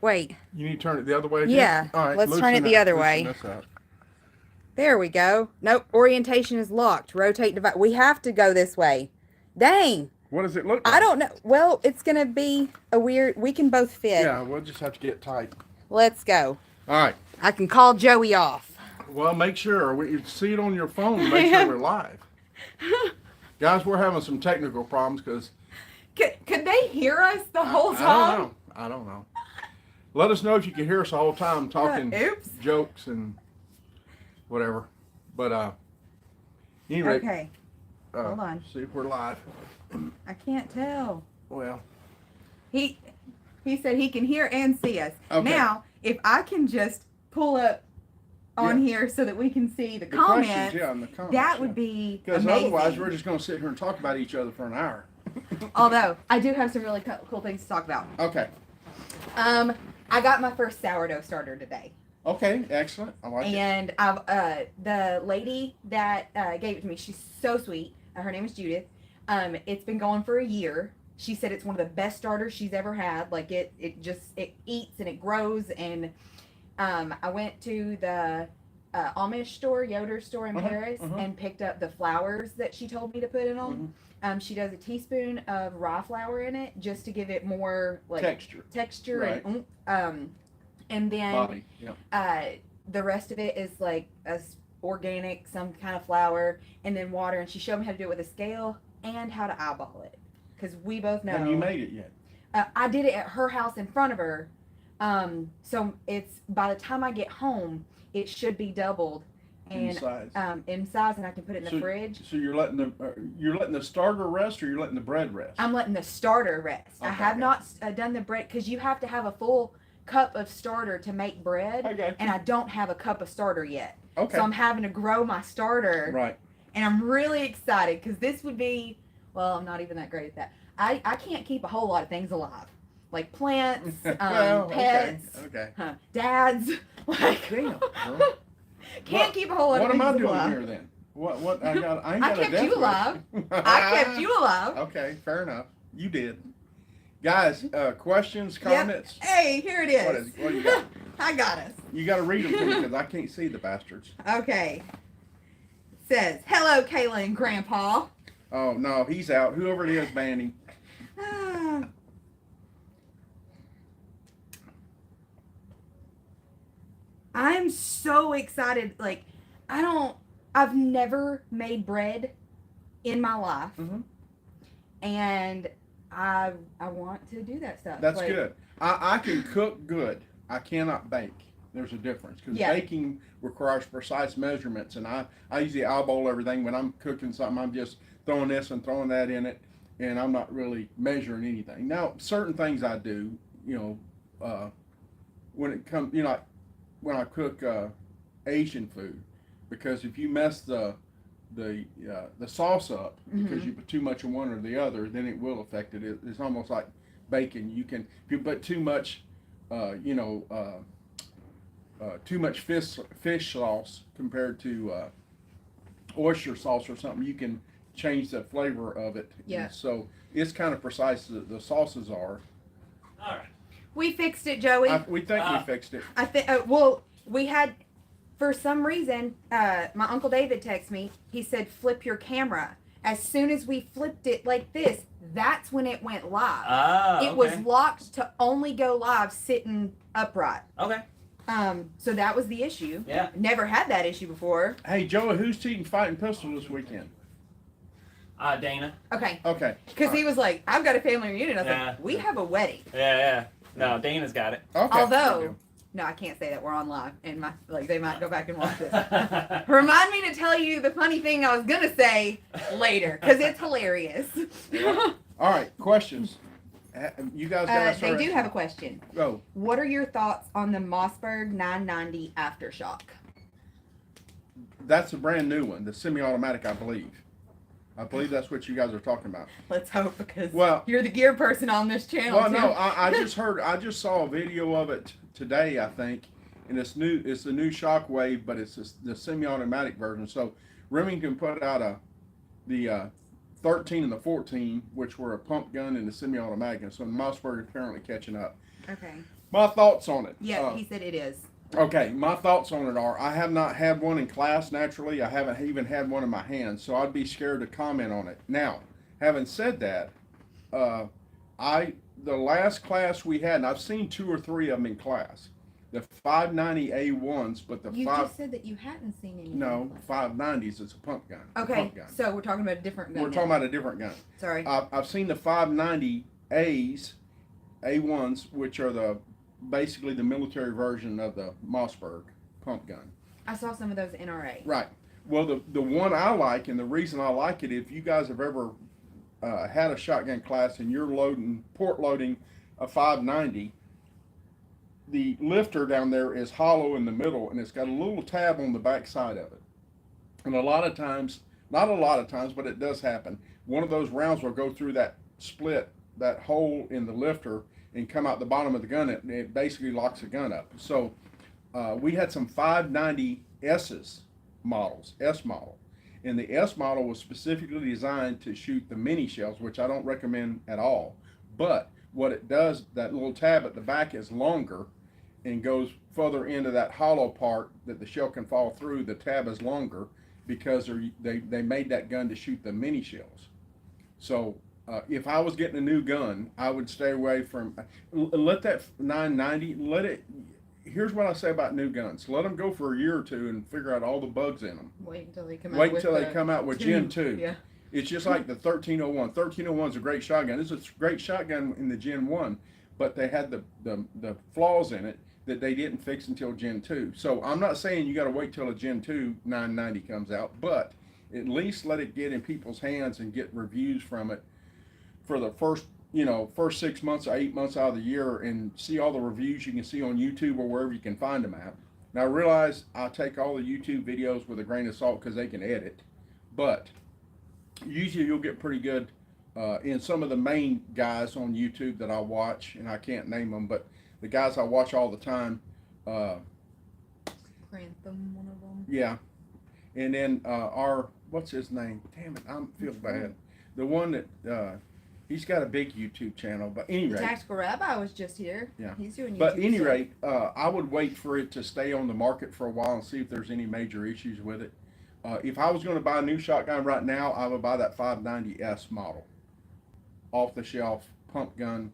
wait. You need to turn it the other way again? Yeah, All right, let's turn it loosen the up. other Loosen way. this up. There we go. Nope, orientation is locked. Rotate device. We have to go this way. Dang. What does it look I like? don't know. Well, it's going to be a weird. We can both fit. Yeah, we'll just have to get tight. Let's go. All right. I can call Joey off. Well, make sure we see it on your phone to make sure we're live. Guys, we're having some technical problems because Could they hear us the whole I time? don't know. I don't know. Let us know if you can hear us the whole time talking Oops. jokes and whatever. But anyway, Okay. Hold on. See if we're live. I can't tell. Well, He said he can hear and see us. Okay. Now, if I can just pull up on Yeah. here so that we can see the questions, comments, yeah, and the comments. that would be Because amazing. otherwise, we're just going to sit here and talk about each other for an hour. Although, I do have some really cool things to talk about. Okay. I got my first sourdough starter today. Okay. Excellent. I like it. And I've the lady that gave it to me, she's so sweet. Her name is Judith. It's been going for a year. She said it's one of the best starters she's ever had. Like it eats and it grows. And I went to the Amish store, Yoder store in Paris, and picked up the flowers that she told me to put in them. She does a teaspoon of rye flour in it just to give it more like texture Right. and then Body. Yeah. the rest of it is like organic, some kind of flour, and then water. And she showed me how to do it with a scale and how to eyeball it, because we both know. Have you made it yet? I did it at her house in front of her. So it's by the time I get home, it should be doubled and In size. in size, and I can put it in the fridge. So you're letting the starter rest, or you're letting the bread rest? I'm letting the starter rest. I Okay, have okay. not done the bread because you have to have a full cup of starter to make bread, I got you. and I don't have a cup of starter yet. Okay. So I'm having to grow my starter, Right. and I'm really excited because this would be, well, I'm not even that great at that. I can't keep a whole lot of things alive, like plants, Well, pets, Okay. dads, like Damn. Well, can't keep a whole lot what of am things I doing alive. here then? What I got? I ain't I got a kept death you wish. alive. I kept you alive. Okay, fair enough. You did. Guys, questions, Yep. comments? Hey, here it is. What do you got? I got us. You got to read them to me because I can't see the bastards. Okay. It says, hello, Kayla and Grandpa. Oh, no, he's out. Whoever it is, ban him. Ah. I'm so excited. Like, I've never made bread in my life. Mhm. And I want to do that stuff. That's Like, good. I can cook good. I cannot bake. There's a difference because Yeah. baking requires precise measurements, and I usually eyeball everything. When I'm cooking something, I'm just throwing this and throwing that in it, and I'm not really measuring anything. Now, certain things I do, when it comes, like when I cook Asian food, because if you mess the sauce up because you put too much in one or the other, then it will affect it. It's almost like bacon. If you put too much, too much fish sauce compared to oyster sauce or something, you can change the flavor of it. Yeah. And so it's kind of precise. The sauces are. All right. We fixed it, Joey. We think we fixed it. I think. Well, we had, for some reason, my Uncle David texted me. He said, "Flip your camera." As soon as we flipped it like this, that's when it went live. Ah, It was locked to only go live sitting upright. Okay. So that was the issue. Yeah. Never had that issue before. Hey, Joey, who's teaching fighting pistol this weekend? Dana. Okay. Okay. Because he was like, "I've got a family reunion." I was Yeah. like, "We have a wedding." Yeah. No, Dana's got it. Okay. Although, no, I can't say that we're on live, and they might go back and watch this. Remind me to tell you the funny thing I was gonna say later, because it's hilarious. All right, questions. You guys got They do have a question. Go. What are your thoughts on the Mossberg 990 Aftershock? That's a brand new one, the semi-automatic, I believe. I believe that's what you guys are talking about. Let's hope, because Well- you're the gear person on this channel. Well, too. no, I just saw a video of it today, I think, and it's the new Shockwave, but it's the semi-automatic version. So Remington put out the 13 and the 14, which were a pump gun and a semi-automatic, and so Mossberg is apparently catching up. Okay. my thoughts on it. Yeah, he said it is. Okay, my thoughts on it are: I have not had one in class. Naturally, I haven't even had one in my hands, so I'd be scared to comment on it. Now, having said that, uh, the last class we had, and I've seen 2 or 3 of them in class, the 590A1s, but the You five just said that you hadn't seen any. no 590s. It's a pump gun. Okay, Pump gun. so we're talking about a different gun. We're talking about a different gun. Sorry. I've seen the 590As, A1s, which are basically the military version of the Mossberg pump gun. I saw some of those NRA. Right. Well, the one I like, and the reason I like it, if you guys have ever had a shotgun class and you're port loading a 590, the lifter down there is hollow in the middle, and it's got a little tab on the back side of it. And a lot of times, not a lot of times, but it does happen, one of those rounds will go through that split, that hole in the lifter, and come out the bottom of the gun. It basically locks the gun up. So we had some 590S's models, S model. And the S model was specifically designed to shoot the mini shells, which I don't recommend at all. But what it does, that little tab at the back is longer and goes further into that hollow part that the shell can fall through. The tab is longer because they made that gun to shoot the mini shells. So if I was getting a new gun, I would stay away from, let that 990, here's what I say about new guns. Let them go for a year or 2 and figure out all the bugs in them. Wait until they come out. Wait with until they the come out with Gen 2. Yeah. It's just like the 1301. 1301 is a great shotgun. It's a great shotgun in the Gen 1, but they had the flaws in it that they didn't fix until Gen 2. So I'm not saying you got to wait till a Gen 2 990 comes out, but at least let it get in people's hands and get reviews from it for the first 6 months or 8 months out of the year, and see all the reviews you can see on YouTube or wherever you can find them at. Now I realize I take all the YouTube videos with a grain of salt because they can edit, but usually you'll get pretty good in some of the main guys on YouTube that I watch, and I can't name them, but the guys I watch all the time. Grantham, one of them. Yeah, and then what's his name? Damn it, I feel bad. The one that he's got a big YouTube channel, but The anyway. Tactical Rabbi was just here. Yeah. He's doing YouTube. But at any stuff. rate, I would wait for it to stay on the market for a while and see if there's any major issues with it. If I was going to buy a new shotgun right now, I would buy that 590S model, off the shelf pump gun,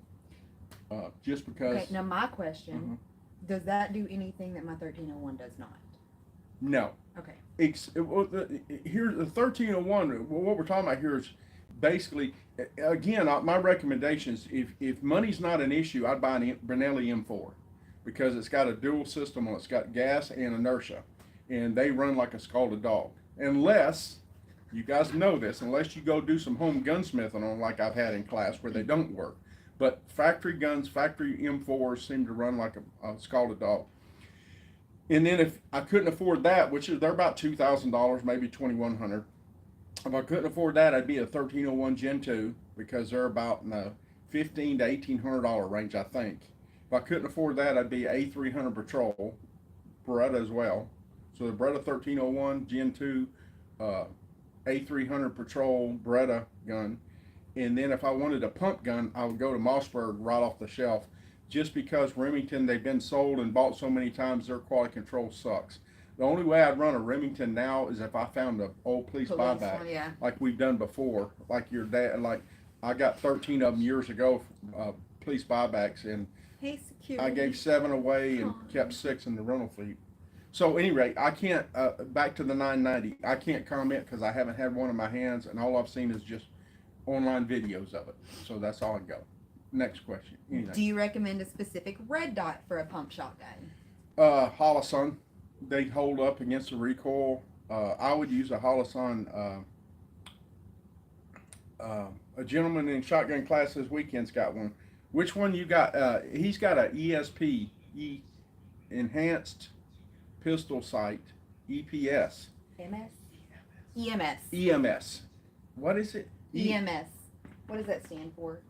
just because. Okay, now my question, does that do anything that my 1301 does not? No. Okay. Here's the 1301. What we're talking about here is basically, again, my recommendations. If money's not an issue, I'd buy a Benelli M4 because it's got a dual system on it. It's got gas and inertia, and they run like a scalded dog. Unless you guys know this, unless you go do some home gunsmithing on them like I've had in class where they don't work. But factory guns, factory M4s seem to run like a scalded dog. And then if I couldn't afford that, which is they're about $2,000, maybe $2,100. If I couldn't afford that, I'd be a 1301 Gen 2 because they're about in the $1,500 to $1,800 range, I think. If I couldn't afford that, I'd be A300 Patrol, Beretta as well. So the Beretta 1301 Gen 2, A300 Patrol Beretta gun. And then if I wanted a pump gun, I would go to Mossberg right off the shelf. Just because Remington, they've been sold and bought so many times, their quality control sucks. The only way I'd run a Remington now is if I found an old police buyback, yeah. like we've done before, like your dad, like I got 13 of them years ago, police buybacks, and Hey, security. I gave 7 away and kept 6 in the rental fleet. So at any rate, I can't, back to the 990, I can't comment because I haven't had one in my hands, and all I've seen is just online videos of it. So that's all I go. Next question. Anything. Do you recommend a specific red dot for a pump shotgun? Holosun, they hold up against the recoil. I would use a Holosun. A gentleman in shotgun class this weekend's got one. Which one you got? He's got a ESP, Enhanced Pistol Sight, EPS. MS? EMS. EMS. What is it? EMS. What does that stand for?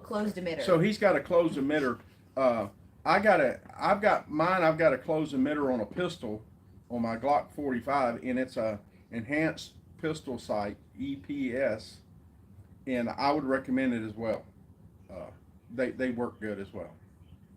Closed emitter. So he's got a closed emitter. I've got a closed emitter on a pistol on my Glock 45, and it's a Enhanced Pistol Sight, EPS, and I would recommend it as well. they work good as well.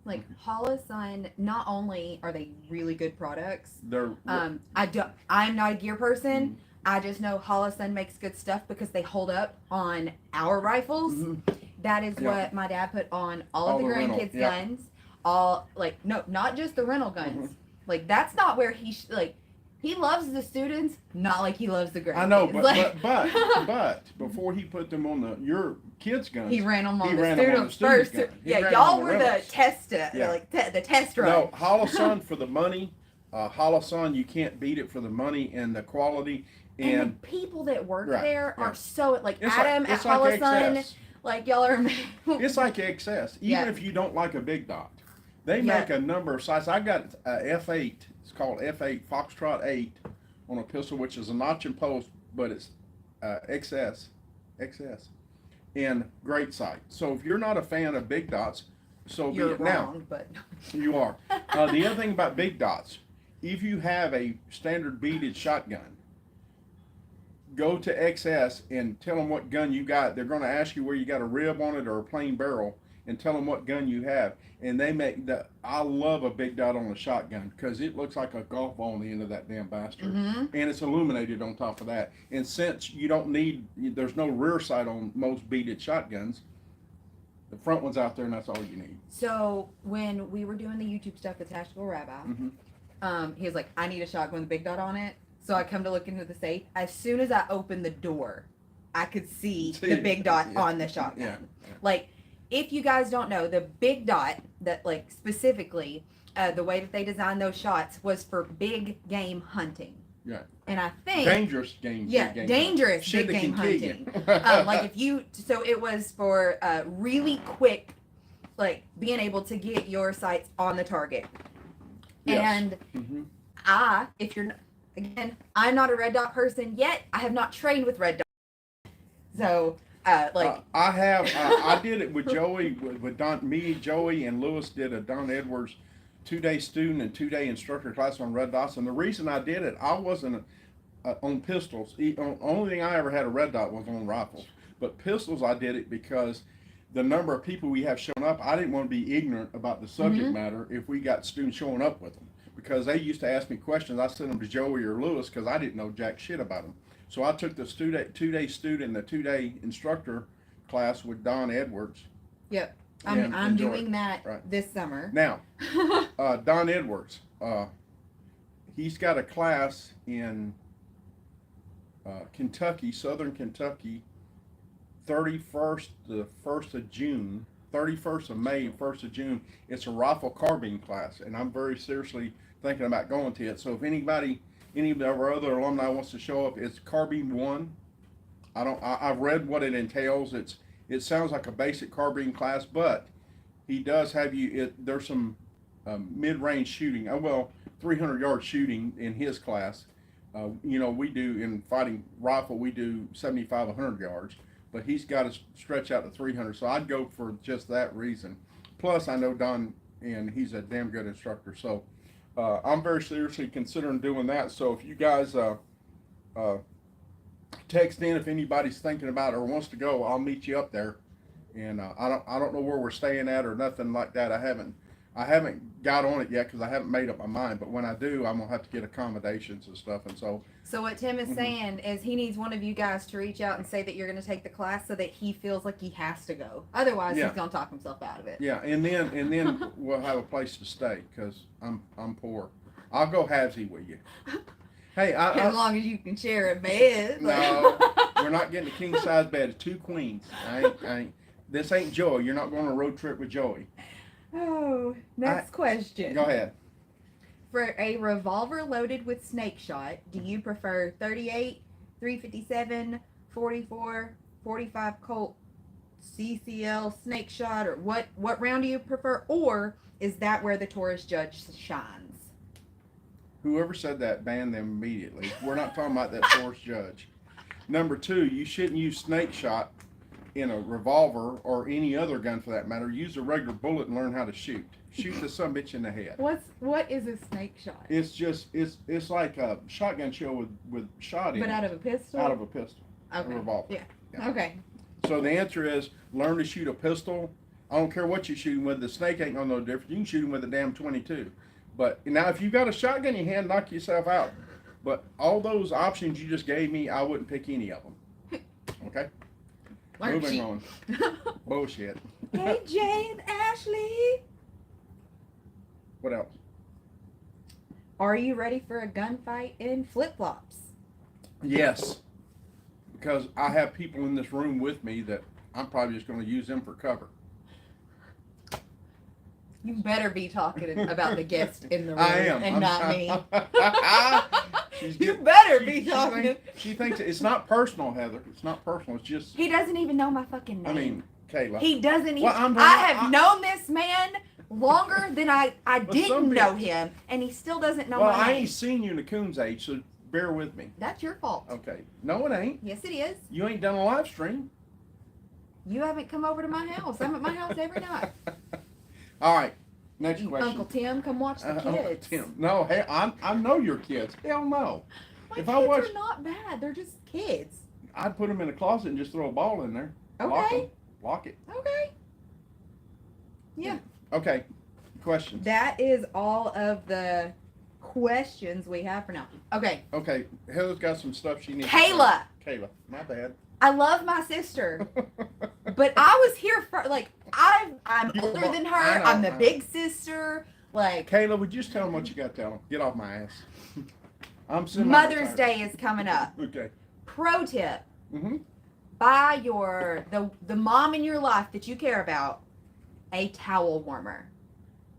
Like Holosun, not only are they really good products, They're I'm not a gear person. I just know Holosun makes good stuff because they hold up on our rifles. Mhm. That is Yeah. what my dad put on all of All the the rental, grandkids' yeah. guns. All like no, not just the rental guns. Mhm. Like that's not where he loves the students, not like he loves the grandkids. I know, Like, but before he put them on your kids' guns, he ran them on He the ran 'em on the students students' first. gun. He Yeah, ran 'em y'all on the were the rentals. test, Yeah. the test run. no Holosun for the money. Holosun, you can't beat it for the money and the quality. And And the people that work Right, there yeah. are so like it's Adam like, at it's like Holosun, XS. like y'all are. It's like XS. Even Yeah. if you don't like a big dot, they Yeah. make a number of sizes. I got a F8. It's called F8 Foxtrot 8 on a pistol, which is a notch and post, but it's XS, and great sight. So if you're not a fan of big dots, so be You're it. Now wrong, but you are. The other thing about big dots, if you have a standard beaded shotgun, go to XS and tell them what gun you got. They're going to ask you where you got a rib on it or a plain barrel, and tell them what gun you have. And they make the. I love a big dot on a shotgun because it looks like a golf ball on the end of that damn bastard, Mhm. and it's illuminated on top of that. And since you don't need, there's no rear sight on most beaded shotguns. The front one's out there, and that's all you need. So when we were doing the YouTube stuff with Tactical Rabbi, he was like, "I need a shotgun with a big dot on it." So I come to look into the safe. As soon as I opened the door, I could see the big dot Yeah. on the shotgun. Yeah. Like, if you guys don't know, the big dot that like specifically, the way that they designed those shots was for big game hunting. Yeah. And I think Dangerous game. Yeah, big game dangerous Shit big that game can kill you. hunting. Like if you, so it was for really quick, like being able to get your sights on the target. Yes. And Mhm. if you're, again, I'm not a red dot person yet. I have not trained with red dot. So, I have. I did it with Joey, with Don. Me, Joey, and Lewis did a Don Edwards 2-day student and 2-day instructor class on red dots. And the reason I did it, I wasn't on pistols. Only thing I ever had a red dot was on rifles. But pistols, I did it because the number of people we have showing up, I didn't want to be ignorant about the subject matter if we got students showing up with them. Because they used to ask me questions, I sent them to Joey or Lewis because I didn't know jack shit about them. So I took the 2-day student and the 2-day instructor class with Don Edwards. yep, and I'm enjoy doing it. that Right. this summer. Now, Don Edwards, he's got a class in Kentucky, Southern Kentucky, 31st to 1st of June, 31st of May, 1st of June. It's a rifle carbine class, and I'm very seriously thinking about going to it. So if anybody, any of our other alumni wants to show up, it's Carbine 1. I've read what it entails. It sounds like a basic carbine class, but he does have there's some mid-range shooting. 300-yard shooting in his class. We do in fighting rifle, we do 75, 100 yards, but he's got to stretch out to 300. So I'd go for just that reason. Plus, I know Don, and he's a damn good instructor. So I'm very seriously considering doing that. So if you guys text in if anybody's thinking about it or wants to go, I'll meet you up there. And I don't know where we're staying at or nothing like that. I haven't got on it yet because I haven't made up my mind. But when I do, I'm gonna have to get accommodations and stuff. And so So what Tim is saying is he needs one of you guys to reach out and say that you're going to take the class so that he feels like he has to go. Otherwise, Yeah. he's going to talk himself out of it. yeah, and then we'll have a place to stay because I'm poor. I'll go halvesy with you. Hey, As long as you can share a bed. No, we're not getting a king size bed. It's 2 queens. I ain't. This ain't Joey. You're not going on a road trip with Joey. Oh, next question. Go ahead. For a revolver loaded with snake shot, do you prefer 38, 357, 44, 45 Colt CCL snake shot, or what round do you prefer? Or is that where the Taurus judge shines? Whoever said that, ban them immediately. We're not talking about that force judge. Number 2, you shouldn't use snake shot in a revolver or any other gun for that matter. Use a regular bullet and learn how to shoot. Shoot the sumbitch in the head. What is a snake shot? It's like a shotgun shell with shot in But it. out of a pistol? Out of a pistol. Okay. A revolver. Yeah. Yeah. Okay. So the answer is learn to shoot a pistol. I don't care what you're shooting with. The snake ain't gonna know the difference. You can shoot him with a damn 22. But now, if you got a shotgun in your hand, knock yourself out. But all those options you just gave me, I wouldn't pick any of them. Okay. Learn Moving to on. Bullshit. Hey, Jay and Ashley. What else? Are you ready for a gunfight in flip-flops? Yes. Because I have people in this room with me that I'm probably just going to use them for cover. You better be talking about the guest in the room I am. and not me. She's You getting- better she- be she talking. thinks- She thinks it's not personal, Heather. It's not personal. It's just, He doesn't even know my fucking name. I mean, Kayla. he doesn't even. Well, I'm- I have I- known this man longer than I didn't some know people- him, and he still doesn't know Well, my I name. ain't seen you in the Coons age, so bear with me. That's your fault. Okay. No, it ain't. Yes, it is. You ain't done a live stream. You haven't come over to my house. I'm at my house every night. All right. Next question. Uncle Tim, come watch the Uncle kids. Tim. No, hey, I know your kids. Hell no. My If kids I watch- are not bad. They're just kids. I'd put them in a closet and just throw a ball in there. Lock Okay. 'em. Lock it. Okay. Yeah. Okay. Questions. That is all of the questions we have for now. Okay. Okay. Heather's got some stuff she needs. to Kayla, say. Kayla. My bad. I love my sister, but I was here for I'm You- older than her. I know, I'm the I know. big sister. Like Kayla, would you just tell them what you got to tell them? Get off my ass. I'm Mother's semi-retired. Day is coming up. Okay. Pro tip: Mm-hmm. buy the mom in your life that you care about a towel warmer.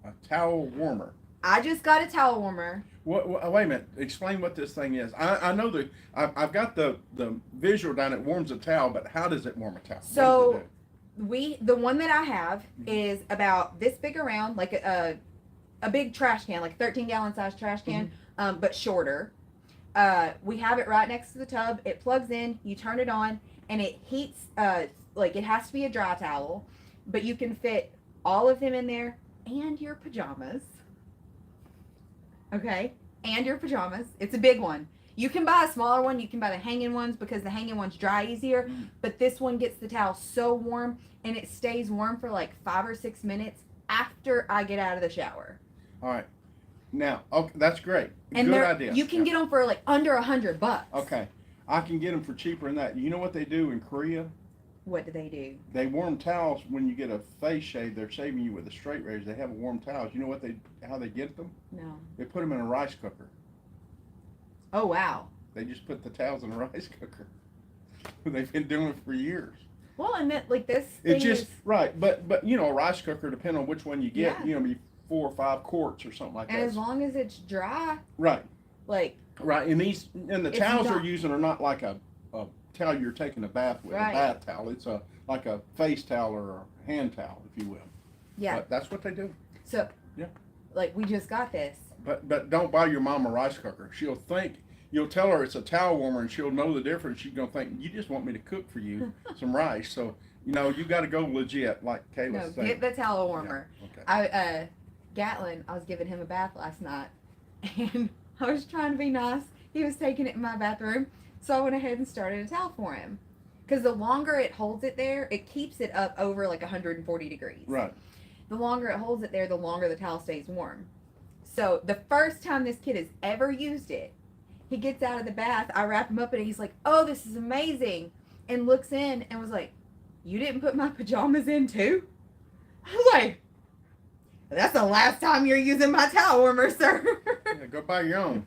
A towel warmer. I just got a towel warmer. What, wait a minute. Explain what this thing is. I know I've got the visual down. It warms a towel, but how does it warm a towel? What does So- it do? The one that I have is about this big around, like a big trash can, like a 13-gallon size trash can, but shorter. We have it right next to the tub. It plugs in, you turn it on, and it heats, like it has to be a dry towel, but you can fit all of them in there and your pajamas. Okay? And your pajamas. It's a big one. You can buy a smaller one. You can buy the hanging ones because the hanging ones dry easier. But this one gets the towel so warm, and it stays warm for like 5 or 6 minutes after I get out of the shower. All right. Now, okay, that's great. And Good they're idea. you can Yeah. get them for like under $100. Okay. I can get them for cheaper than that. You know what they do in Korea? What do they do? They warm towels when you get a face shave. They're shaving you with a straight razor. They have warm towels. You know how they get them? No. They put them in a rice cooker. Oh wow. They just put the towels in a rice cooker. They've been doing it for years. Well, and that like this thing It's just is, right, but you know, a rice cooker, depending on which one you get, Yeah. you know, be 4 or 5 quarts or something like and that. as long as it's dry, Right, like right. And the It's towels they're not- using are not like a towel you're taking a bath with, Right. a bath towel. It's like a face towel or a hand towel, if you will. yeah. But that's what they do. So Yeah. like we just got this. But don't buy your mom a rice cooker. She'll think you'll tell her it's a towel warmer, and she'll know the difference. She's gonna think you just want me to cook for you some rice. So you know you got to go legit, like Kayla No, said. get the towel warmer. Okay. Gatlin, I was giving him a bath last night, and I was trying to be nice. He was taking it in my bathroom, so I went ahead and started a towel for him. Because the longer it holds it there, it keeps it up over like 140 degrees. Right. The longer it holds it there, the longer the towel stays warm. So the first time this kid has ever used it, he gets out of the bath, I wrap him up, and he's like, "Oh, this is amazing," and looks in and was like, "You didn't put my pajamas in too?" I was like, "That's the last time you're using my towel warmer, sir." Yeah, go buy your own.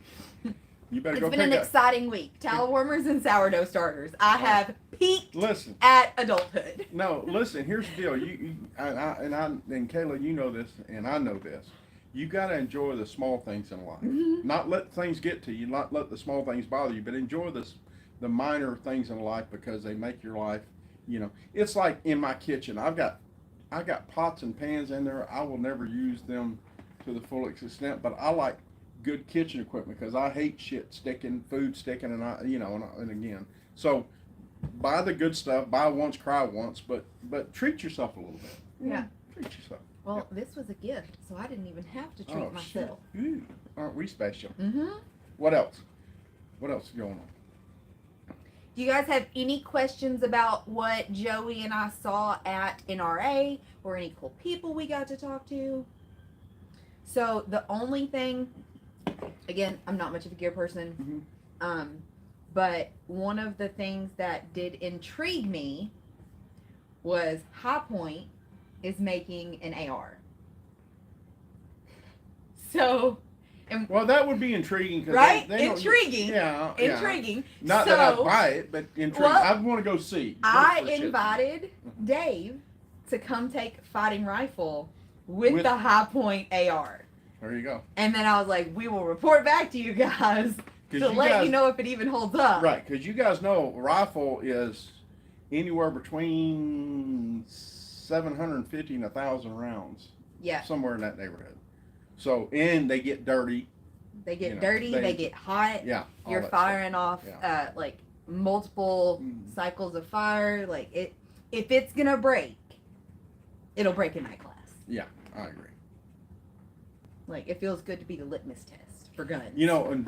You better It's go been an pick up. exciting week. Towel warmers and sourdough starters. I have peaked Listen. at adulthood. No, listen. Here's the deal. And Kayla, you know this, and I know this. You got to enjoy the small things in life. Mhm. Not let things get to you. Not let the small things bother you, but enjoy the minor things in life because they make your life. You know, it's like in my kitchen. I got pots and pans in there. I will never use them to the full extent, but I like good kitchen equipment because I hate food sticking, and again, so buy the good stuff. Buy once, cry once, but treat yourself a little bit. Yeah. Treat yourself. Well, this was a gift, so I didn't even have to treat Oh, myself. shit. Ooh, aren't we special? Mm-hmm. What else? What else is going on? Do you guys have any questions about what Joey and I saw at NRA or any cool people we got to talk to? So the only thing, again, I'm not much of a gear person, but one of the things that did intrigue me was High Point is making an AR. So, Well, that would be intriguing. Cause right? they don't- Intriguing. Yeah. Intriguing. Not so, that I'd buy it, but intriguing. Well, I want to go see. I Just for shit. invited Dave to come take fighting rifle with the High Point AR. There you go. And then I was like, we will report back to you guys to let you know if it even holds up. Right, because you guys know rifle is anywhere between 750 and 1,000 rounds. Yeah. Somewhere in that neighborhood. So, and they get dirty. They get You know, dirty, they- they get hot. Yeah. all You're that firing off Yeah. like multiple Mhm. cycles of fire. Like it, if it's gonna break, it'll break in my class. Yeah, I agree. Like it feels good to be the litmus test for guns. You know, and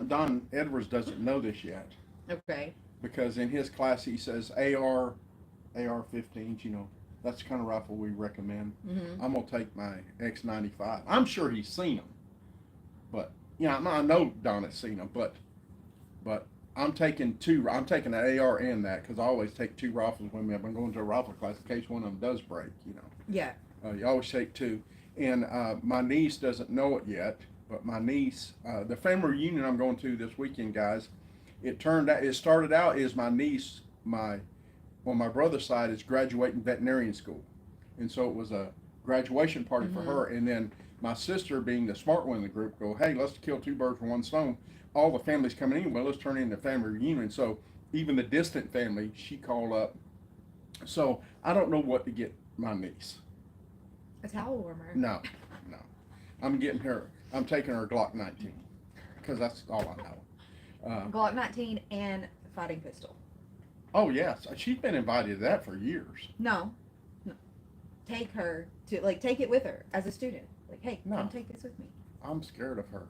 Don Edwards doesn't know this yet Okay. because in his class he says AR-15s. You know, that's the kind of rifle we recommend. Mm-hmm. I'm gonna take my X95. I'm sure he's seen them, but yeah, I know Don has seen them, but I'm taking two. I'm taking an AR and that because I always take two rifles with me. I've been going to a rifle class in case one of them does break. You know, Yeah. you always take two. And my niece doesn't know it yet, but my niece, the family reunion I'm going to this weekend, guys, it started out as my niece, on my brother's side is graduating veterinarian school. And so it was a graduation party for her. And then my sister, being the smart one in the group, go, hey, let's kill two birds with one stone. All the family's coming anyway, let's turn it into family reunion. So even the distant family, she called up. So I don't know what to get my niece. A towel warmer. No. I'm taking her Glock 19 because that's all I know. Glock 19 and fighting pistol. Oh yes, she's been invited to that for years. No. Take her to take it with her as a student. Like, hey, No. come take this with me. I'm scared of her.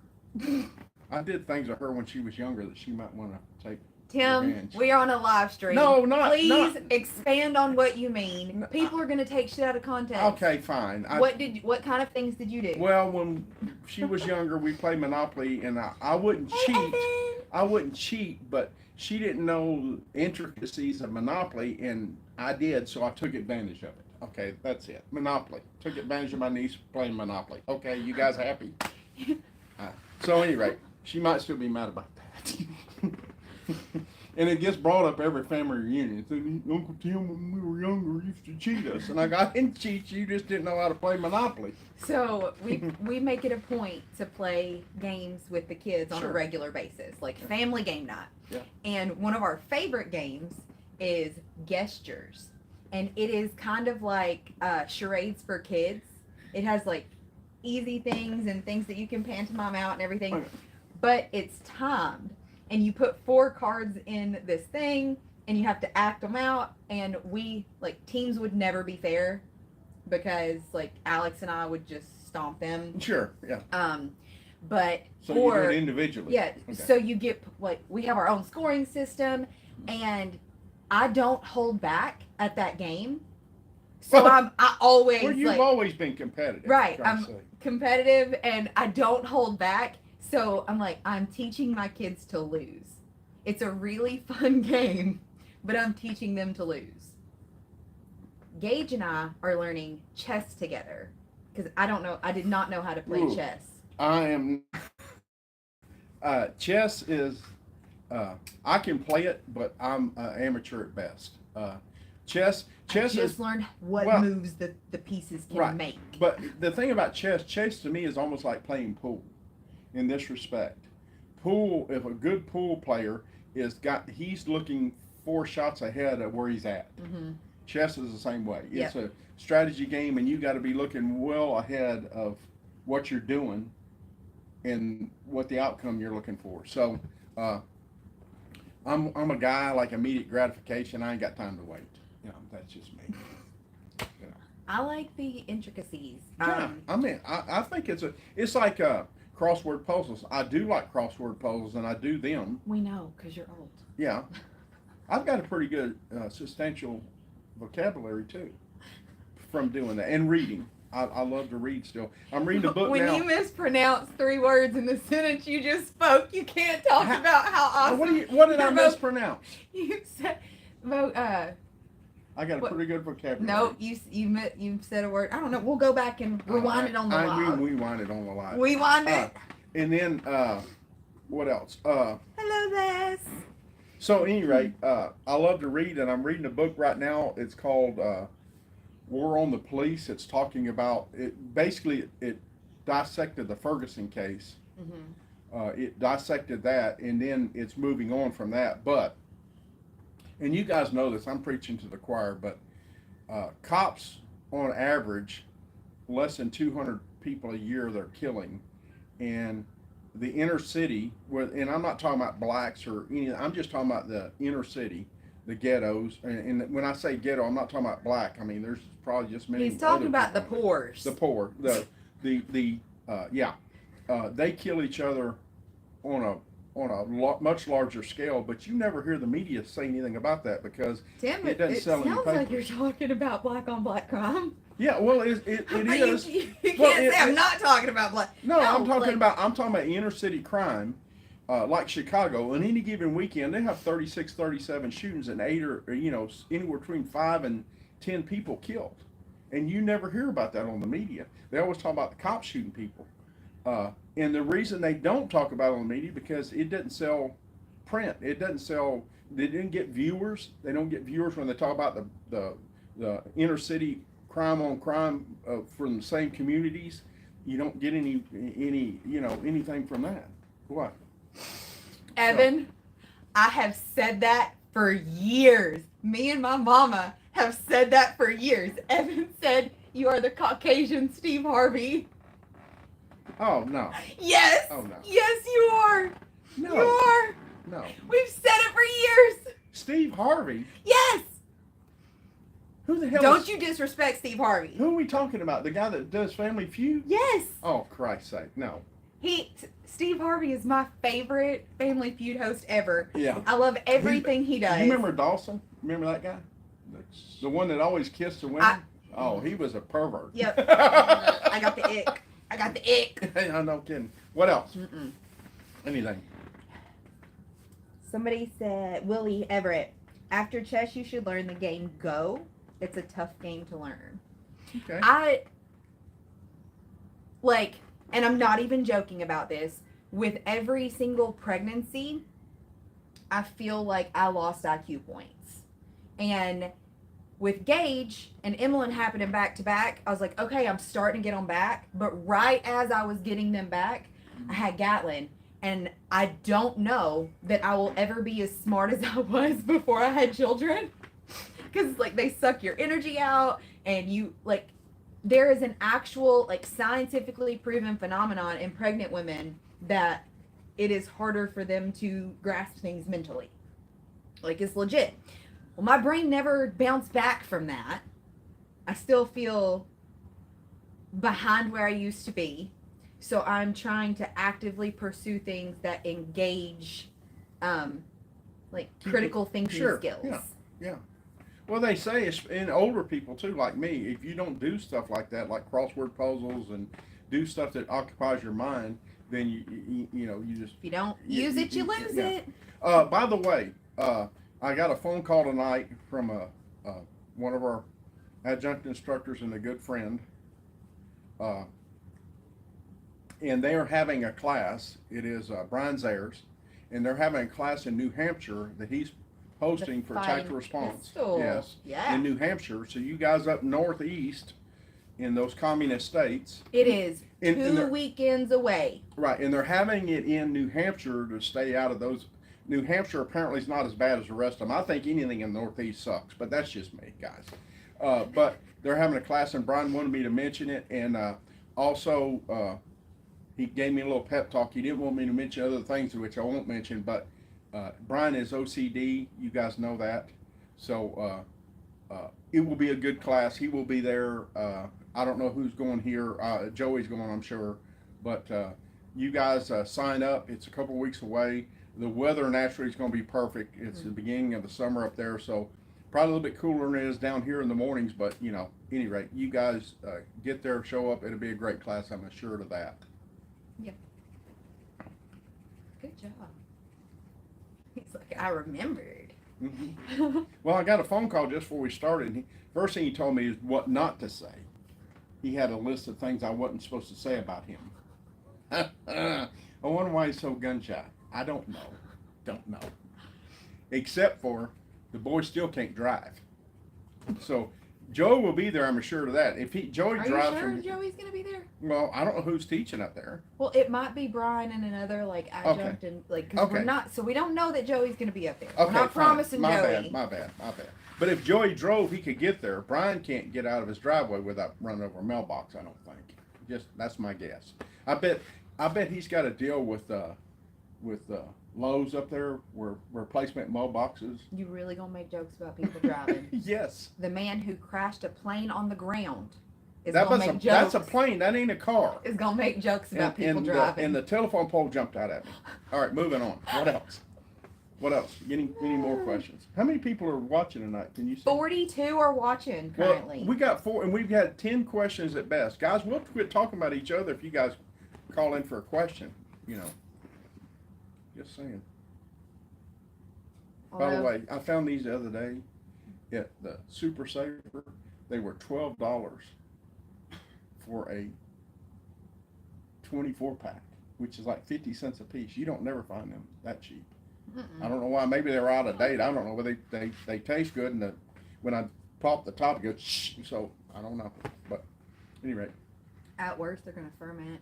I did things to her when she was younger that she might want to take. Tim, Revenge. we are on a live stream. No, not. Please not, expand on what you mean. No, People are gonna take shit out of context. Okay, fine. What kind of things did you do? Well, when she was younger, we played Monopoly, and I wouldn't cheat. I wouldn't cheat, but she didn't know intricacies of Monopoly, and I did, so I took advantage of it. Okay, that's it. Monopoly. Took advantage of my niece playing Monopoly. Okay, you guys happy? So, at any rate, she might still be mad about that. And it gets brought up every family reunion. So, Uncle Tim, when we were younger, used to cheat us. And I didn't cheat you, just didn't know how to play Monopoly. So we make it a point to play games with the kids on Sure. a regular basis, like family game night. Yeah. And one of our favorite games is Gestures. And it is kind of like charades for kids. It has like easy things and things that you can pantomime out and everything. Okay. But it's timed. And you put 4 cards in this thing and you have to act them out. And teams would never be fair because Alex and I would just stomp them. Sure, yeah. But So you do it individually. yeah, Okay. so you get we have our own scoring system, and I don't hold back at that game. So I always Well, you've always been competitive. Right, for God's I'm- sake. competitive, and I don't hold back. So I'm teaching my kids to lose. It's a really fun game, but I'm teaching them to lose. Gage and I are learning chess together because I did not know how to play Ooh. chess. I am. Chess is. I can play it, but I'm amateur at best. Chess I is. just learned what well, moves the pieces can right. make. But the thing about chess to me is almost like playing pool, in this respect. Pool, if a good pool player he's looking 4 shots ahead of where he's at. Hmm. Chess is the same way. It's Yep. a strategy game, and you got to be looking well ahead of what you're doing and what the outcome you're looking for. So, I'm a guy like immediate gratification. I ain't got time to wait. That's just me. I like the intricacies. Yeah, I mean, I think it's like crossword puzzles. I do like crossword puzzles, and I do them. We know because you're old. Yeah, I've got a pretty good substantial vocabulary too from doing that and reading. I love to read still. I'm reading a book When now. you mispronounce 3 words in the sentence you just spoke, you can't talk about how awesome. What did I your mispronounce? You said, I got a What? pretty good vocabulary. no, you said a word. I don't know. We'll go back and rewind it on the live. We rewind it on the live. Rewind it. And then what else? Hello, Les. So at any rate, I love to read, and I'm reading a book right now. It's called War on the Police. It's talking about it. Basically, it dissected the Ferguson case. Mm-hmm. It dissected that, and then it's moving on from that. But, and you guys know this, I'm preaching to the choir, but cops, on average, less than 200 people a year they're killing. And the inner city, and I'm not talking about blacks or any, I'm just talking about the inner city, the ghettos. And when I say ghetto, I'm not talking about black. I mean, there's probably just many. He's talking other about the people. poors. The poor, they kill each other on a much larger scale, but you never hear the media say anything about that because Tim, it doesn't sell any sounds like papers. you're talking about black on black crime. Yeah, well, it is. You can't Well, say I'm not talking about black. No, I'm talking like- about inner city crime, like Chicago. On any given weekend, they have 36, 37 shootings and 8 or anywhere between 5 and 10 people killed, and you never hear about that on the media. They always talk about the cops shooting people, and the reason they don't talk about it on the media because it doesn't sell print. It doesn't sell. They didn't get viewers. They don't get viewers when they talk about the inner city crime on crime from the same communities. You don't get any anything from that. What? Evan, I have said that for years. Me and my mama have said that for years. Evan said, "You are the Caucasian Steve Harvey." Oh no. Yes. Oh no. Yes, you are. No. You are. No. We've said it for years. Steve Harvey. Yes. Who the hell? Don't you disrespect Steve Harvey. Who are we talking about? The guy that does Family Feud? Yes. Oh Christ's sake, no. Steve Harvey is my favorite Family Feud host ever. Yeah. I love everything he does. You remember Dawson? Remember that guy? The one that always kissed the women? Oh, he was a pervert. Yep. I got the ick. I got the ick. I'm no kidding. What else? Mm-mm. Anything? Somebody said, Willie Everett, after chess, you should learn the game Go. It's a tough game to learn. Okay. And I'm not even joking about this, with every single pregnancy, I feel like I lost IQ points. And with Gage and Emmeline happening back to back, I was like, okay, I'm starting to get them back. But right as I was getting them back, I had Gatlin. And I don't know that I will ever be as smart as I was before I had children. Because, they suck your energy out. And there is an actual, scientifically proven phenomenon in pregnant women that it is harder for them to grasp things mentally. It's legit. Well, my brain never bounced back from that. I still feel behind where I used to be. So I'm trying to actively pursue things that engage, critical thinking skills. Yeah. Well, they say it's in older people too, like me. If you don't do stuff like that, like crossword puzzles and do stuff that occupies your mind, then you just. If you don't use it, you lose it. By the way, I got a phone call tonight from one of our adjunct instructors and a good friend. And they are having a class. It is Brian Zayers, and they're having a class in New Hampshire that he's hosting for tactical response. Pistol. Yes, Yeah. in New Hampshire. So you guys up northeast in those communist states. It is And 2 weekends away. Right, and they're having it in New Hampshire to stay out of those. New Hampshire apparently is not as bad as the rest of them. I think anything in the Northeast sucks, but that's just me, guys. But they're having a class, and Brian wanted me to mention it, and also he gave me a little pep talk. He didn't want me to mention other things, which I won't mention, but Brian is OCD. You guys know that. So it will be a good class. He will be there. I don't know who's going here. Joey's going, I'm sure. But you guys sign up. It's a couple weeks away. The weather naturally is going to be perfect. It's the beginning of the summer up there, so probably a little bit cooler than it is down here in the mornings. But any rate, you guys get there, show up. It'll be a great class. I'm assured of that. Good job. He's like, I remembered. Well, I got a phone call just before we started. And first thing he told me is what not to say. He had a list of things I wasn't supposed to say about him. I wonder why he's so gun shy. I don't know. Don't know. Except for the boy still can't drive. So Joe will be there, I'm assured of that. If Joey Are drives you sure from, Joey's gonna be there? well, I don't know who's teaching up there. Well, it might be Brian and another like adjunct and like because we're Okay. not, so we don't know that Joey's gonna be up there. Okay, We're not fine. promising my Joey. My bad. But if Joey drove, he could get there. Brian can't get out of his driveway without running over a mailbox, I don't think. That's my guess. I bet he's got a deal with Lowe's up there where replacement mailboxes. You really gonna make jokes about people driving? Yes. The man who crashed a plane on the ground is That gonna was make jokes. that's a plane. That ain't a car. Is gonna make jokes about people and driving. The telephone pole jumped out at me. All right, moving on. What else? What else? Any more questions? How many people are watching tonight? Can you see? 42 are watching currently. Well, we got 4, and we've had 10 questions at best. Guys, we'll quit talking about each other if you guys call in for a question. Just saying. By the Although- way, I found these the other day at the Super Saver. They were $12 for a 24 pack, which is like 50 cents a piece. You don't never find them that cheap. I don't know why. Maybe they were out of date. I don't know. But they taste good, and when I pop the top, it goes shh. So I don't know. But anyway, At worst, they're gonna ferment.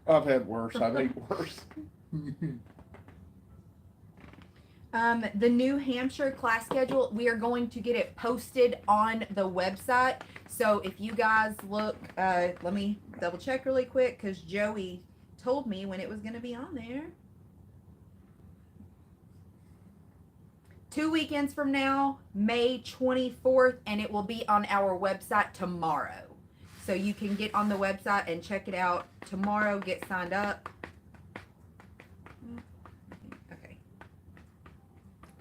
I've had worse. I've ate worse. The New Hampshire class schedule, we are going to get it posted on the website. So if you guys look, let me double check really quick because Joey told me when it was going to be on there. 2 weekends from now, May 24th, and it will be on our website tomorrow. So you can get on the website and check it out tomorrow, get signed up. Okay.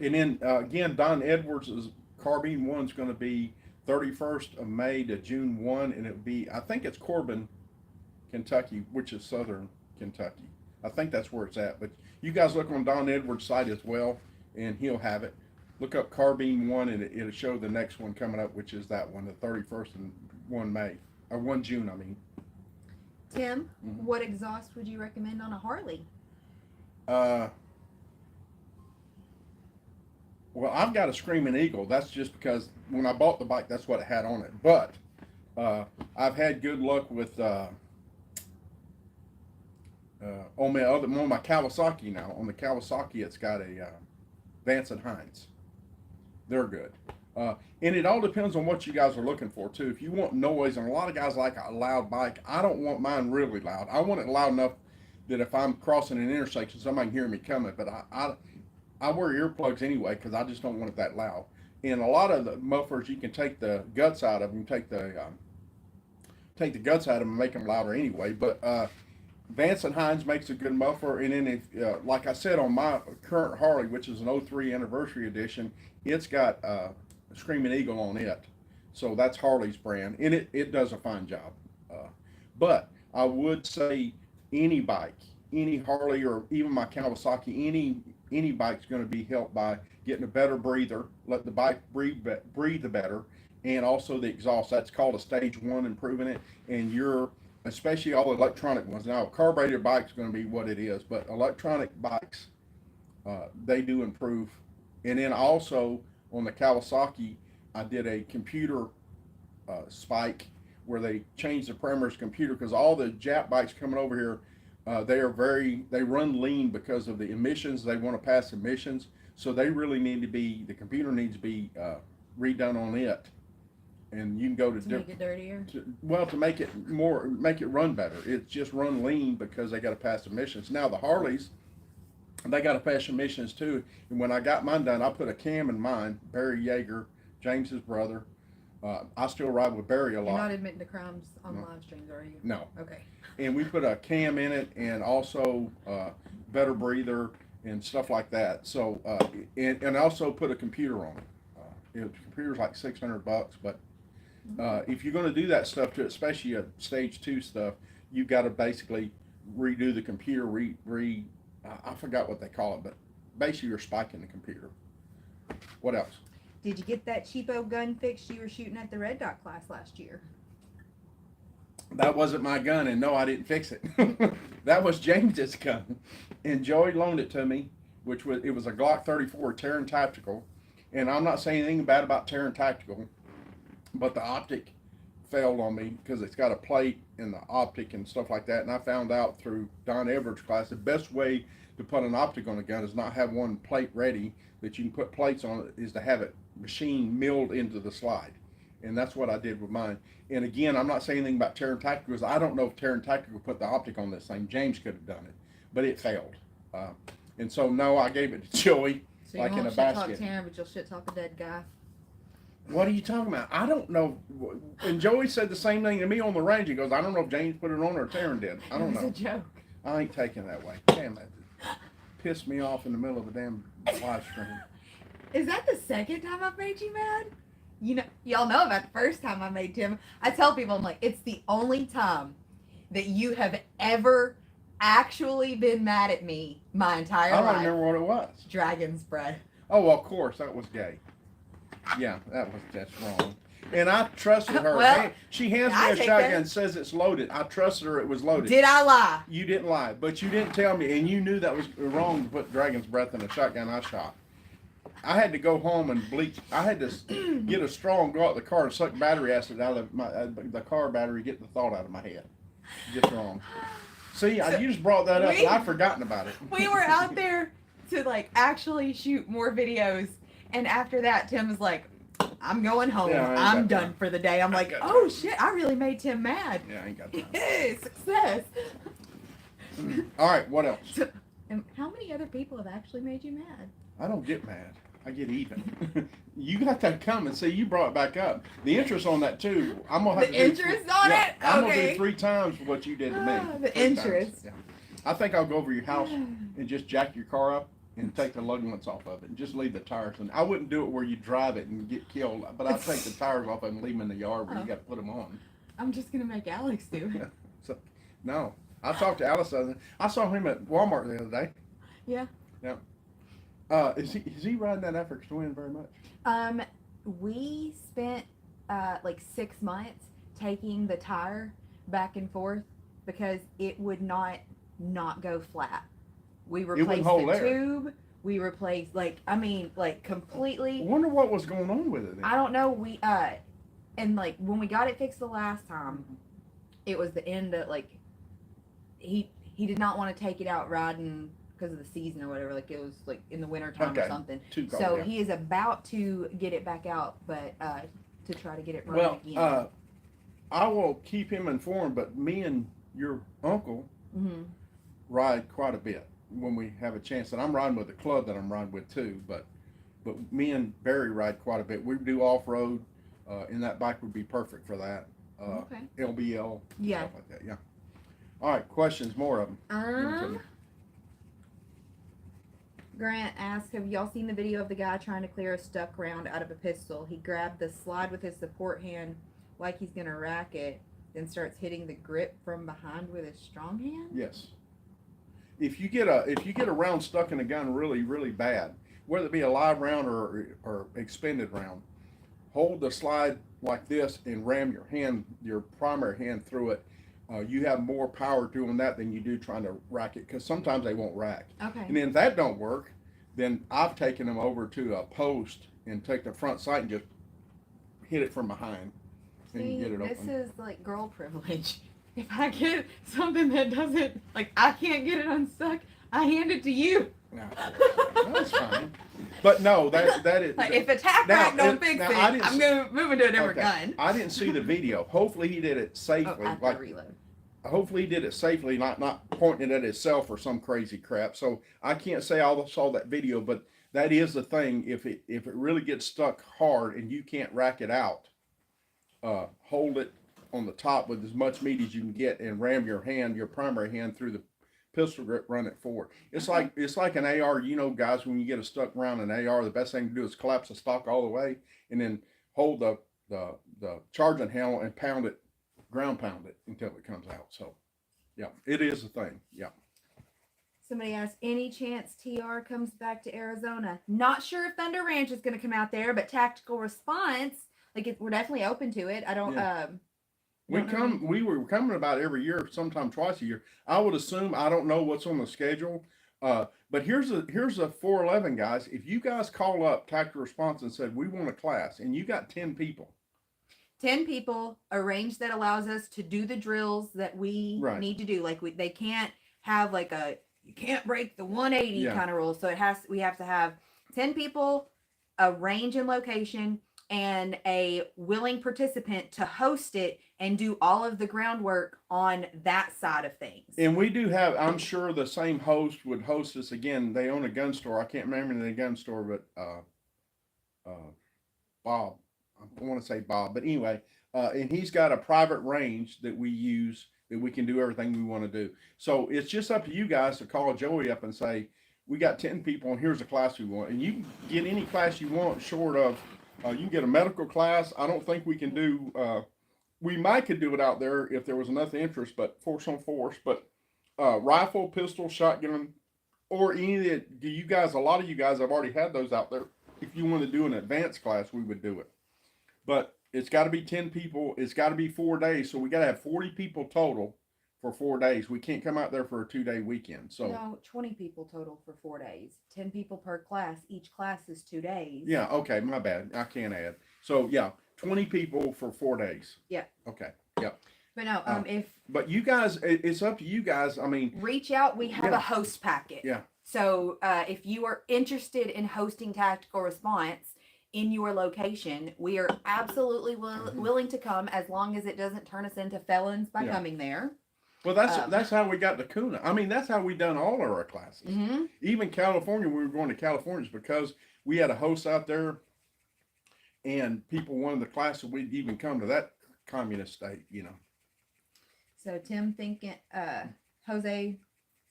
And then again, Don Edwards' Carbine 1's going to be 31st of May to June 1, and it'll be, I think it's Corbin, Kentucky, which is southern Kentucky. I think that's where it's at. But you guys look on Don Edwards' site as well, and he'll have it. Look up Carbine 1, and it'll show the next one coming up, which is that one, the 31st and 1 May, or 1 June, I mean. Tim, what exhaust would you recommend on a Harley? Well, I've got a Screaming Eagle. That's just because when I bought the bike, that's what it had on it. But I've had good luck with on my Kawasaki now. On the Kawasaki, it's got a Vance and Hines. They're good. And it all depends on what you guys are looking for too. If you want noise, and a lot of guys like a loud bike, I don't want mine really loud. I want it loud enough that if I'm crossing an intersection, somebody can hear me coming. But I wear earplugs anyway because I just don't want it that loud. And a lot of the mufflers, you can take the guts out of them, take the guts out of them and make them louder anyway. But Vance and Hines makes a good muffler. And then if, like I said, on my current Harley, which is an 03 anniversary edition, it's got a Screaming Eagle on it. So that's Harley's brand, and it does a fine job. But I would say any bike, any Harley or even my Kawasaki, any bike's going to be helped by getting a better breather, let the bike breathe better, and also the exhaust. That's called a stage 1, improving it. And especially all the electronic ones. Now, a carbureted bike's going to be what it is, but electronic bikes, they do improve. And then also on the Kawasaki, I did a computer spike where they changed the parameters computer, because all the Jap bikes coming over here, they run lean because of the emissions. They want to pass emissions, so they really need to be, the computer needs to be redone on it. And you can go to make it dirtier. To make it run better. It's just run lean because they got to pass emissions. Now the Harleys, they got to pass emissions too. And when I got mine done, I put a cam in mine. Barry Yeager, James's brother, I still ride with Barry a You're lot. not admitting to crimes on No. live streams, are you? No. Okay. And we put a cam in it and also better breather and stuff like that. So and also put a computer on it. The computer's like $600, but if you're going to do that stuff to it, especially a stage 2 stuff, you've got to basically redo the computer. I forgot what they call it, but basically you're spiking the computer. What else? Did you get that cheapo gun fixed you were shooting at the Red Dot class last year? That wasn't my gun, and no, I didn't fix it. That was James's gun, and Joey loaned it to me, it was a Glock 34 Terran Tactical, and I'm not saying anything bad about Terran Tactical, but the optic failed on me because it's got a plate in the optic and stuff like that, and I found out through Don Everett's class the best way to put an optic on a gun is not have one plate ready that you can put plates on it, is to have it machine milled into the slide. And that's what I did with mine. And again, I'm not saying anything about Terran Tactical because I don't know if Terran Tactical put the optic on this thing. James could have done it, but it failed. And so, no, I gave it to Joey, So you like in won't a shit talk basket. Taryn, but you'll shit talk a dead guy. What are you talking about? I don't know. And Joey said the same thing to me on the range. He goes, I don't know if James put it on or Taryn did. I don't It was know. a joke. I ain't taking it that way. Damn, that pissed me off in the middle of a damn live stream. Is that the second time I've made you mad? You know, y'all know about the first time I made Tim. I tell people, I'm like, it's the only time that you have ever actually been mad at me my entire I don't life. remember what it was. Dragon's breath. Oh, well, of course, that was gay. Yeah, that's wrong. And I trusted her. Well, She hands I me a take shotgun that. and says it's loaded. I trusted her it was loaded. Did I lie? You didn't lie, but you didn't tell me, and you knew that was wrong to put dragon's breath in a shotgun I shot. I had to go home and bleach. I had to get a straw and go out the car and suck battery acid out of the car battery, get the thought out of my head. Just wrong. See, you just brought that up, and I've forgotten about it. We were out there to like actually shoot more videos, and after that, Tim was like, "I'm going home. Yeah, I ain't I'm got done time. for the day." I'm like, got "Oh time. shit! I really made Tim mad." Yeah, I ain't got time. Yay, success. All right, what else? So, and how many other people have actually made you mad? I don't get mad. I get even. You got that coming. See, you brought it back up. The interest on that too. I'm gonna have The to do interest on it? I'm gonna Okay. do 3 times what you did to me. The 3 times. interest. Yeah. I think I'll go over your house and just jack your car up and take the lug nuts off of it and just leave the tires. And I wouldn't do it where you drive it and get killed, but I'd take the tires off and leave them in the yard where you got to put them on. I'm just gonna make Alex do it. So, no, I talked to Alice. I saw him at Walmart the other day. Yeah. Is he riding that Africa Twin very much? We spent like 6 months taking the tire back and forth because it would not go flat. We replaced hold the air. tube. We replaced like completely. I wonder what was going on with it. Then. I don't know. We and like when we got it fixed the last time, it was the end of like he did not want to take it out riding because of the season or whatever. Like it was like in the winter time or Okay. something. Too cold, So yeah. he is about to get it back out, but to try to get it running again. Well, I will keep him informed, but me and your uncle hmm ride quite a bit when we have a chance. And I'm riding with the club that I'm riding with too, but me and Barry ride quite a bit. We do off-road, and that bike would be perfect for that. Okay. LBL, Yeah. stuff like that, yeah. All right, questions, more of them. Grant asked, have y'all seen the video of the guy trying to clear a stuck round out of a pistol? He grabbed the slide with his support hand like he's gonna rack it, then starts hitting the grip from behind with his strong hand? Yes. If you get a round stuck in a gun really, really bad, whether it be a live round or expended round, hold the slide like this and ram your primary hand through it. You have more power doing that than you do trying to rack it, because sometimes they won't rack. Okay. And then if that don't work, then I've taken them over to a post and take the front sight and just hit it from behind and See, get it this open. is like girl privilege. If I get something that doesn't, like I can't get it unstuck, I hand it to you. Yeah. That's fine. But no, that is. Like if a tack Now, rack don't if- fix now, it, I didn't I'm s- gonna move into a different Okay. gun. I didn't see the video. Hopefully he did it safely. Oh, after like reload. hopefully he did it safely, not pointing it at himself or some crazy crap. So I can't say I saw that video, but that is the thing. If it really gets stuck hard and you can't rack it out, hold it on the top with as much meat as you can get, and ram your primary hand through the pistol grip, run it forward. It's like an AR. You know, guys, when you get a stuck round an AR, the best thing to do is collapse the stock all the way, and then hold the charging handle and ground pound it until it comes out. So, yeah, it is a thing. Yeah. Somebody asked, any chance TR comes back to Arizona? Not sure if Thunder Ranch is going to come out there, but Tactical Response, we're definitely open to it. I don't. Yeah. Don't know. We were coming about every year, sometime twice a year. I would assume, I don't know what's on the schedule. But here's a 411, guys. If you guys call up Tactical Response and said, we want a class, and you got 10 people. 10 people, a range that allows us to do the drills that we Right. need to do. They can't have you can't break the 180 Yeah. kind of rule. So we have to have 10 people, a range and location, and a willing participant to host it and do all of the groundwork on that side of things. And we do have, I'm sure the same host would host us again. They own a gun store. I can't remember the gun store, but Bob, I want to say Bob, but anyway, and he's got a private range that we use that we can do everything we want to do. So it's just up to you guys to call Joey up and say, we got 10 people and here's a class we want. And you can get any class you want short of, you can get a medical class. I don't think we can do, we might could do it out there if there was enough interest, but force on force, but rifle, pistol, shotgun, or any of the, a lot of you guys have already had those out there. If you want to do an advanced class, we would do it. But it's got to be 10 people. It's got to be 4 days. So we got to have 40 people total for 4 days. We can't come out there for a 2-day weekend. So no, 20 people total for 4 days. 10 people per class. Each class is 2 days. yeah, okay, my bad. I can't add. So yeah, 20 people for 4 days. Yeah. Okay. Yep. But no, But you guys, it's up to you guys. I mean, reach out. We have Yeah. a host packet. Yeah. So if you are interested in hosting Tactical Response in your location, we are absolutely willing to come, as long as it doesn't turn us into felons by Yeah. coming there. well, that's how we got to Kuna. I mean, that's how we done all of our classes. Mm-hmm. Even California, we were going to California because we had a host out there, and people wanted the class, so we'd even come to that communist state, you know. So Tim Jose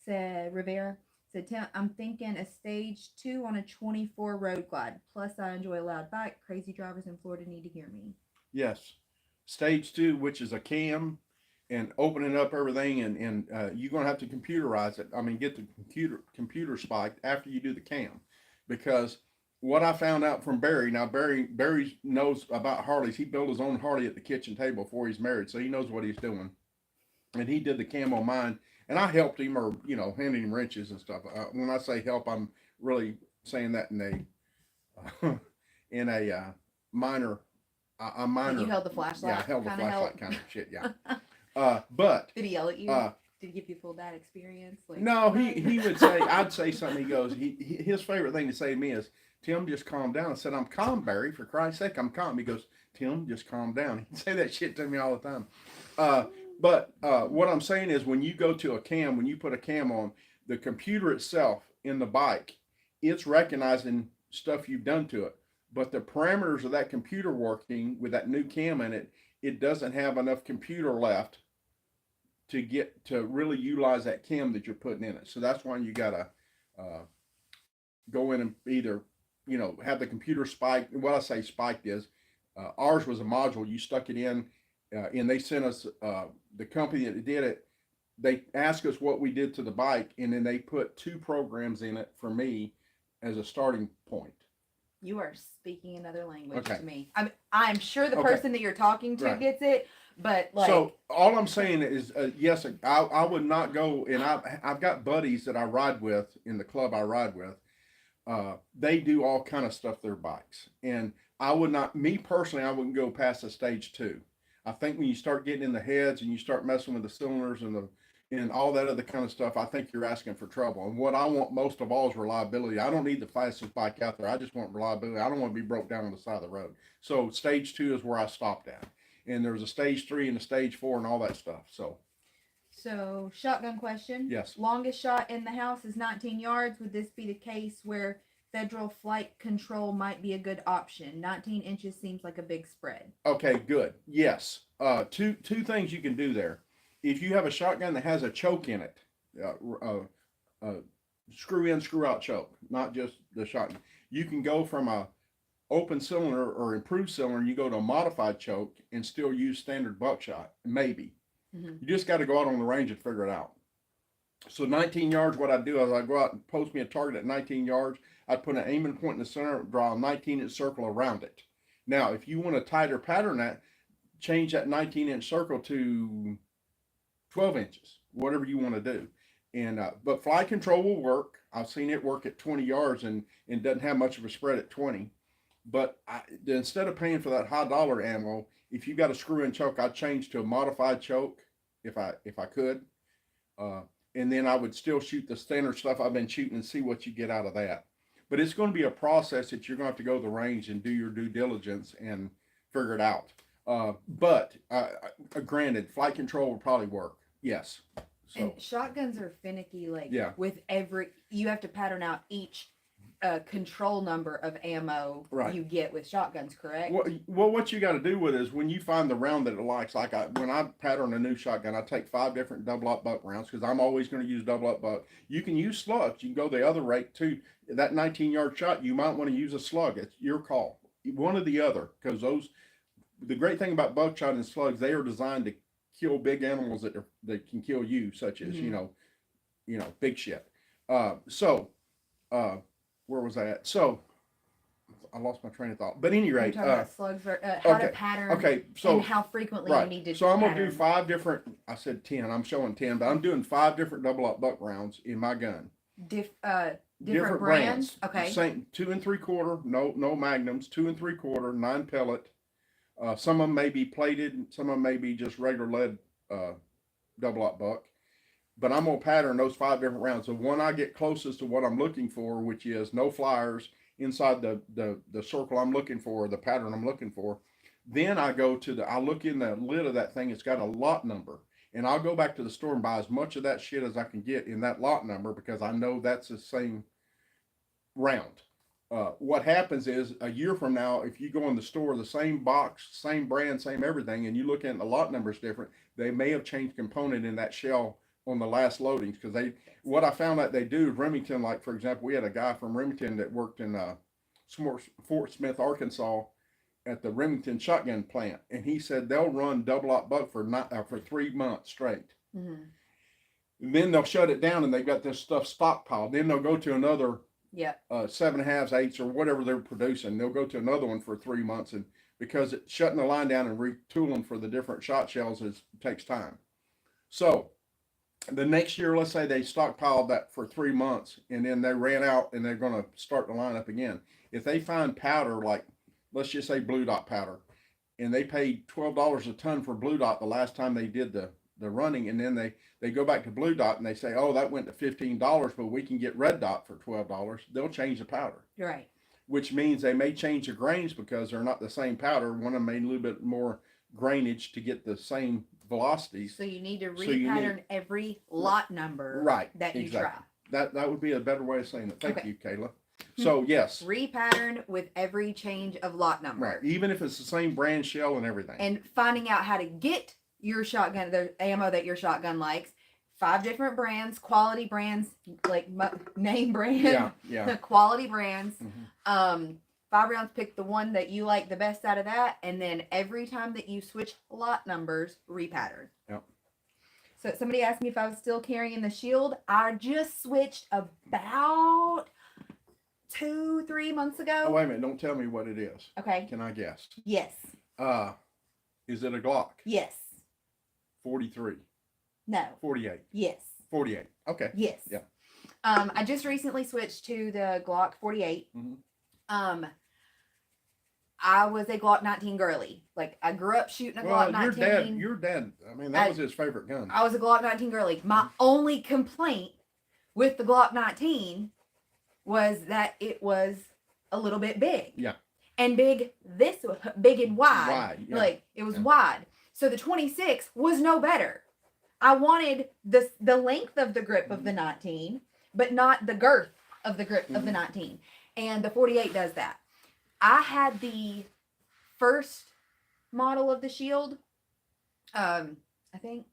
said, Rivera said, Tim, I'm thinking a stage 2 on a 24 road glide. Plus, I enjoy a loud bike. Crazy drivers in Florida need to hear me. Yes. Stage 2, which is a cam and opening up everything, and you're going to have to computerize it. I mean, get the computer spiked after you do the cam, because what I found out from Barry, now Barry knows about Harleys. He built his own Harley at the kitchen table before he's married, so he knows what he's doing. And he did the cam on mine, and I helped him, or handed him wrenches and stuff. When I say help, I'm really saying that in a minor. A minor. You held the flashlight. Yeah, I held the kinda flashlight helped. kind of shit. Yeah. But Did he yell at you? Did he give you a full dad experience? no, he would say, I'd say something. He goes, his favorite thing to say to me is, Tim, just calm down. I said, I'm calm, Barry. For Christ's sake, I'm calm. He goes, Tim, just calm down. He'd say that shit to me all the time. But what I'm saying is, when you go to a cam, when you put a cam on, the computer itself in the bike, it's recognizing stuff you've done to it. But the parameters of that computer working with that new cam in it, it doesn't have enough computer left to get to really utilize that cam that you're putting in it. So that's why you gotta go in and either have the computer spiked. What I say spiked is, ours was a module. You stuck it in, and they sent us, the company that did it, they asked us what we did to the bike, and then they put 2 programs in it for me as a starting point. You are speaking another language Okay. to me. I'm sure the Okay. person that you're talking to Right. gets it, but So all I'm saying is, yes, I would not go, and I've got buddies that I ride with in the club I ride with. They do all kind of stuff to their bikes, and I would not, me personally, I wouldn't go past the stage 2. I think when you start getting in the heads and you start messing with the cylinders and all that other kind of stuff, I think you're asking for trouble. And what I want most of all is reliability. I don't need the fastest bike out there. I just want reliability. I don't want to be broke down on the side of the road. So stage 2 is where I stopped at. And there's a stage 3 and a stage 4 and all that stuff. So shotgun question. Yes. Longest shot in the house is 19 yards. Would this be the case where federal flight control might be a good option. 19 inches seems like a big spread. Okay, good. Yes. Two things you can do there. If you have a shotgun that has a choke in it, screw in, screw out choke, not just the shotgun. You can go from a open cylinder or improved cylinder, you go to a modified choke and still use standard buckshot. Maybe. Mhm. You just got to go out on the range and figure it out. So 19 yards, what I do is I go out and post me a target at 19 yards. I put an aiming point in the center, draw a 19-inch circle around it. Now, if you want a tighter pattern, that change that 19-inch circle to 12 inches, whatever you want to do. And but flight control will work. I've seen it work at 20 yards and doesn't have much of a spread at 20. But instead of paying for that high dollar ammo, if you got a screw-in choke, I'd change to a modified choke if I could. And then I would still shoot the standard stuff I've been shooting and see what you get out of that. But it's going to be a process that you're going to have to go to the range and do your due diligence and figure it out. But granted, flight control will probably work. Yes. So And shotguns are finicky. Like Yeah. with every, you have to pattern out each control number of ammo Right. you get with shotguns, correct? what you got to do with it is when you find the round that it likes. Like when I pattern a new shotgun, I take 5 different double-up buck rounds because I'm always going to use double-up buck. You can use slugs. You can go the other rate too. That 19-yard shot, you might want to use a slug. It's your call. One or the other, because the great thing about buckshot and slugs, they are designed to kill big animals that can kill you, such as Mhm. big shit. Where was I at? So I lost my train of thought. But at any You're rate, talking about slugs, how to okay, pattern, okay. So and how frequently you need to so I'm gonna pattern. do 5 different. I said 10. I'm showing 10, but I'm doing 5 different double-up buck rounds in my gun. Different brands. Okay. Same 2 3/4. No magnums. 2 3/4. 9 pellet. Some of them may be plated. Some of them may be just regular lead double-up buck. But I'm gonna pattern those 5 different rounds. The one I get closest to what I'm looking for, which is no flyers inside the circle I'm looking for, the pattern I'm looking for. Then I go to I look in the lid of that thing. It's got a lot number, and I'll go back to the store and buy as much of that shit as I can get in that lot number because I know that's the same round. What happens is a year from now, if you go in the store, the same box, same brand, same everything, and you look at the lot numbers different, they may have changed component in that shell on the last loadings because what I found out they do is Remington, like for example, we had a guy from Remington that worked in Fort Smith, Arkansas at the Remington shotgun plant, and he said they'll run double-up buck for 3 months straight. Mm-hmm. Then they'll shut it down and they've got this stuff stockpiled. Then they'll go to another 7.5s, 8s, or whatever they're producing. They'll go to another one for 3 months, and because shutting the line down and retooling for the different shot shells takes time. So the next year, let's say they stockpiled that for 3 months and then they ran out and they're going to start the line up again. If they find powder, like let's just say blue dot powder, and they paid $12 a ton for blue dot the last time they did the running, and then they go back to blue dot and they say, oh, that went to $15, but we can get red dot for $12. They'll change the powder. Right. Which means they may change the grains because they're not the same powder. One of them made a little bit more grainage to get the same velocities. So you need to So you repattern every lot number that you exactly. try. That would be a better way of saying it. Thank Okay. you, Kayla. So yes, Repattern with every change of lot number. right. Even if it's the same brand shell and everything. And finding out how to get your shotgun, the ammo that your shotgun likes. 5 different brands, quality brands, like name brand, yeah. quality brands. Mm-hmm. 5 rounds, pick the one that you like the best out of that, and then every time that you switch lot numbers, repattern. Yep. So somebody asked me if I was still carrying the shield. I just switched about 2-3 months ago. Oh, wait a minute. Don't tell me what it is. Okay. Can I guess? Yes. Is it a Glock? Yes. 43, No. 48, Yes. 48. Okay. Yes. Yeah. I just recently switched to the Glock 48. Mm-hmm. I was a Glock 19 girly. Like I grew up shooting a Glock 19. Your dad. I mean, that was his favorite gun. I was a Glock 19 girly. My only complaint with the Glock 19 was that it was a little bit big. Yeah. And big and wide. Wide, yeah. Like it was wide. So the 26 was no better. I wanted the length of the grip of the 19, but not the girth of the grip of the 19. and the 48 does that. I had the first model of the shield. I think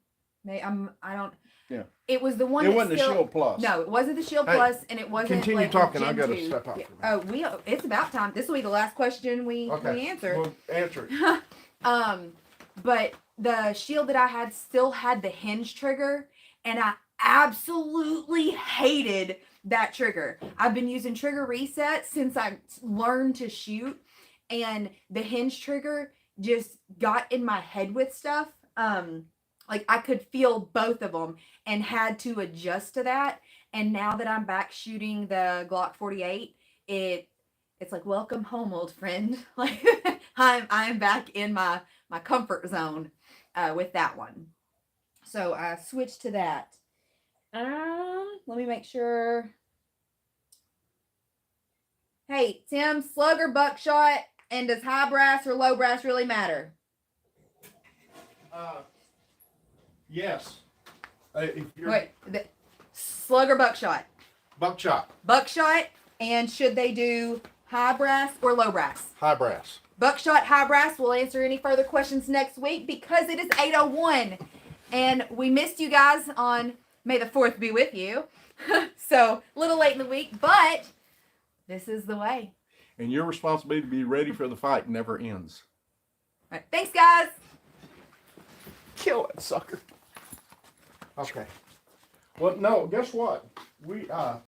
I don't. Yeah. It was the one. It that wasn't still, the Shield Plus. No, it wasn't the Shield Hey, Plus, and it wasn't. continue like talking, the I Gen gotta 2. step out Yeah. for a minute. Oh, it's about time. This will be the last question we answer. Well, answer it. But the shield that I had still had the hinge trigger, and I absolutely hated that trigger. I've been using trigger reset since I learned to shoot, and the hinge trigger just got in my head with stuff. Like I could feel both of them and had to adjust to that. And now that I'm back shooting the Glock 48, it's like, welcome home, old friend. Like I'm back in my comfort zone with that one. So I switched to that. Let me make sure. Hey, Tim, slug or buckshot, and does high brass or low brass really matter? Yes. If you're Wait, slug or buckshot? buckshot, Buckshot, and should they do high brass or low brass? high brass. Buckshot, high brass. We'll answer any further questions next week because it is 8:01, and we missed you guys on May the 4th be with you. So a little late in the week, but this is the way. And your responsibility to be ready for the fight never ends. All right, thanks, guys. Kill it, sucker. Okay. Well, no, guess what?